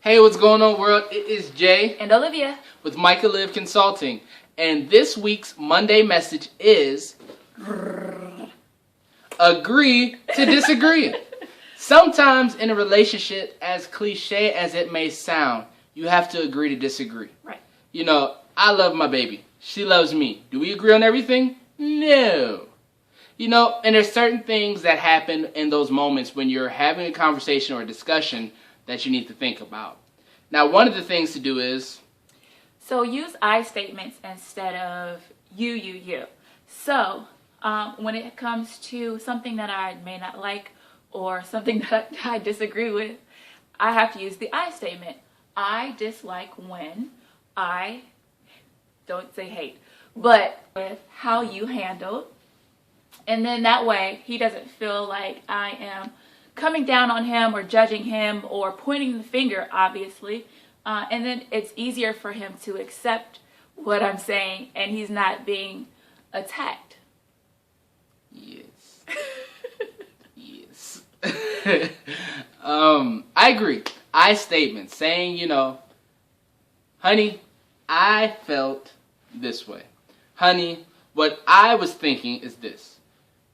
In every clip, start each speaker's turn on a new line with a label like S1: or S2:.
S1: Hey, what's going on, world? It is Jay
S2: and Olivia
S1: with Micha Liv Consulting, and this week's Monday message is agree to disagree. Sometimes in a relationship, as cliche as it may sound, you have to agree to disagree.
S2: Right.
S1: You know, I love my baby. She loves me. Do we agree on everything? No. You know, and there's certain things that happen in those moments when you're having a conversation or a discussion that you need to think about. Now, one of the things to do is...
S2: So use I statements instead of you. So when it comes to something that I may not like or something that I disagree with, I have to use the I statement. I dislike when I, don't say hate, but with how you handled. And then that way he doesn't feel like I am coming down on him or judging him or pointing the finger, obviously. And then it's easier for him to accept what I'm saying and he's not being attacked.
S1: Yes. Yes. I agree. I statement saying, you know, honey, I felt this way. Honey, what I was thinking is this.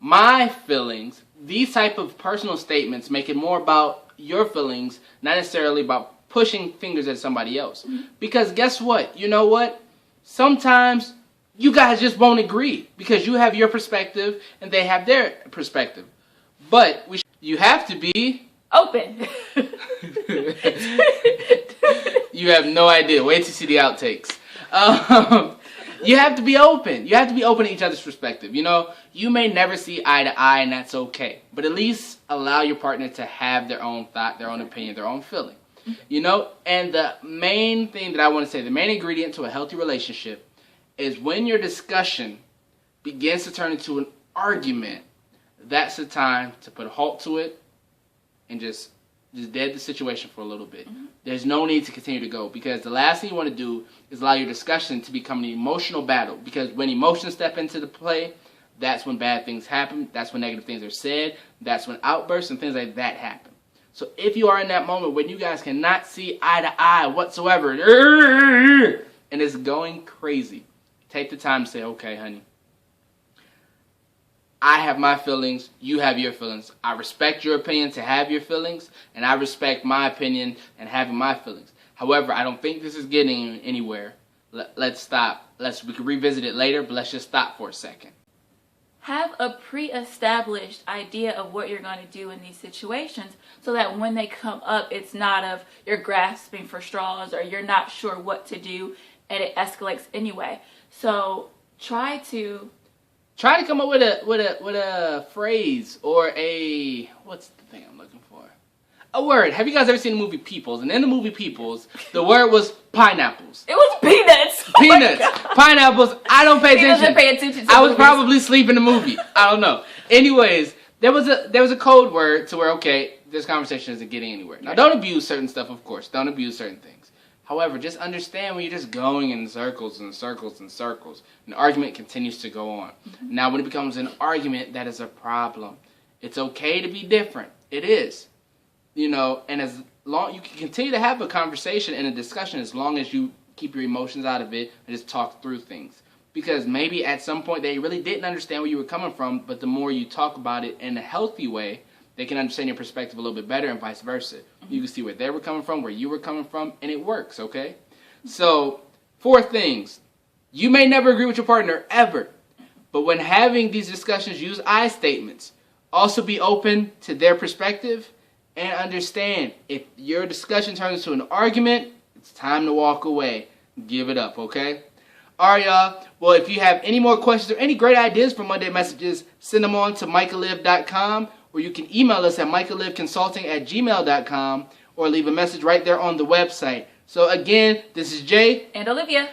S1: My feelings, these type of personal statements make it more about your feelings, not necessarily about pushing fingers at somebody else. Mm-hmm. Because guess what? You know what? Sometimes you guys just won't agree because you have your perspective and they have their perspective. But you have to be
S2: open.
S1: You have no idea. Wait to see the outtakes. You have to be open. You have to be open to each other's perspective. You know, you may never see eye to eye, and that's okay. But at least allow your partner to have their own thought, their own opinion, their own feeling. You know, and the main thing that I want to say, the main ingredient to a healthy relationship is when your discussion begins to turn into an argument, that's the time to put a halt to it and just dead the situation for a little bit. Mm-hmm. There's no need to continue to go because the last thing you want to do is allow your discussion to become an emotional battle because when emotions step into the play, that's when bad things happen, that's when negative things are said, that's when outbursts and things like that happen. So if you are in that moment when you guys cannot see eye to eye whatsoever and it's going crazy, take the time to say, okay, honey, I have my feelings, you have your feelings. I respect your opinion to have your feelings, and I respect my opinion and having my feelings. However, I don't think this is getting anywhere. Let's stop. We can revisit it later, but let's just stop for a second.
S2: Have a pre-established idea of what you're going to do in these situations so that when they come up, it's not of you're grasping for straws or you're not sure what to do and it escalates anyway. So try to come up with a phrase or what's the thing I'm looking for?
S1: A word. Have you guys ever seen the movie Peoples? And in the movie Peoples, the word was pineapples.
S2: It was peanuts.
S1: Peanuts. Pineapples. I don't pay attention.
S2: Doesn't pay attention to
S1: I was
S2: movies.
S1: probably asleep in the movie. I don't know. Anyways, there was a code word to where, okay, this conversation isn't getting anywhere. Now, don't abuse certain stuff, of course. Don't abuse certain things. However, just understand when you're just going in circles and circles and circles, an argument continues to go on. Mm-hmm. Now, when it becomes an argument, that is a problem. It's okay to be different. It is. You know, and as long you can continue to have a conversation and a discussion as long as you keep your emotions out of it and just talk through things. Because maybe at some point they really didn't understand where you were coming from, but the more you talk about it in a healthy way, they can understand your perspective a little bit better and vice versa. Mm-hmm. You can see where they were coming from, where you were coming from, and it works, okay? So, 4 things. You may never agree with your partner, ever. But when having these discussions, use I statements. Also be open to their perspective and understand if your discussion turns into an argument, it's time to walk away. Give it up, okay? All right, y'all. Well, if you have any more questions or any great ideas for Monday messages, send them on to michaliv.com. Or you can email us at michalivconsulting@gmail.com or leave a message right there on the website. So again, this is Jay
S2: and Olivia.